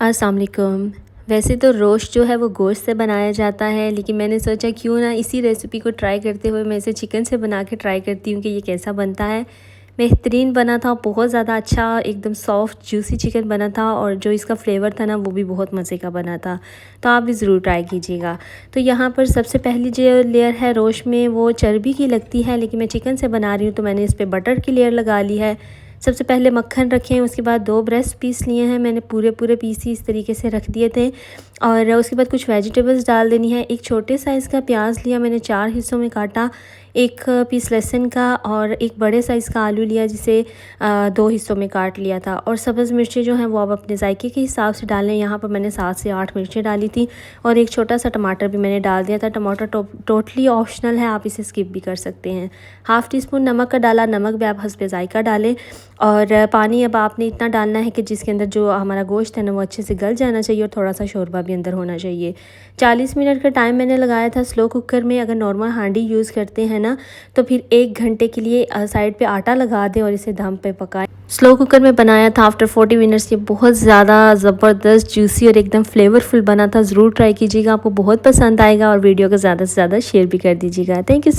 अस्सलाम वालेकुम। वैसे तो रोस्ट जो है वो गोश्त से बनाया जाता है, लेकिन मैंने सोचा क्यों ना इसी रेसिपी को ट्राई करते हुए मैं इसे चिकन से बना के ट्राई करती हूँ कि ये कैसा बनता है। बेहतरीन बना था, बहुत ज़्यादा अच्छा, एकदम सॉफ्ट जूसी चिकन बना था और जो इसका फ्लेवर था ना वो भी बहुत मज़े का बना था। तो आप भी ज़रूर ट्राई कीजिएगा। तो यहाँ पर सबसे पहली जो लेयर है रोस्ट में वो चर्बी की लगती है, लेकिन मैं चिकन से बना रही हूँ तो मैंने इस पर बटर की लेयर लगा ली है। सबसे पहले मक्खन रखे हैं, उसके बाद 2 ब्रेस्ट पीस लिए हैं मैंने, पूरे पीस ही इस तरीके से रख दिए थे। और उसके बाद कुछ वेजिटेबल्स डाल देनी है। एक छोटे साइज़ का प्याज लिया मैंने, 4 हिस्सों में काटा, 1 पीस लहसुन का और एक बड़े साइज़ का आलू लिया जिसे 2 हिस्सों में काट लिया था। और सब्ज़ मिर्चें जो हैं वो आप अपने जायके के हिसाब से डालें। यहाँ पर मैंने 7 से 8 मिर्चें डाली थी और एक छोटा सा टमाटर भी मैंने डाल दिया था। टमाटर टोटली ऑप्शनल है, आप इसे स्किप भी कर सकते हैं। हाफ़ टी स्पून नमक का डाला, नमक भी आप हस्बे जायका डालें। और पानी अब आपने इतना डालना है कि जिसके अंदर जो हमारा गोश्त है ना वो अच्छे से गल जाना चाहिए और थोड़ा सा शोरबा भी अंदर होना चाहिए। 40 मिनट का टाइम मैंने लगाया था स्लो कुकर में। अगर नॉर्मल हांडी यूज़ करते हैं ना तो फिर 1 घंटे के लिए साइड पे आटा लगा दें और इसे दम पे पकाएं। स्लो कुकर में बनाया था आफ्टर 40 मिनट्स। ये बहुत ज़्यादा ज़बरदस्त जूसी और एकदम फ्लेवरफुल बना था। ज़रूर ट्राई कीजिएगा, आपको बहुत पसंद आएगा और वीडियो को ज़्यादा से ज़्यादा शेयर भी कर दीजिएगा। Thank you.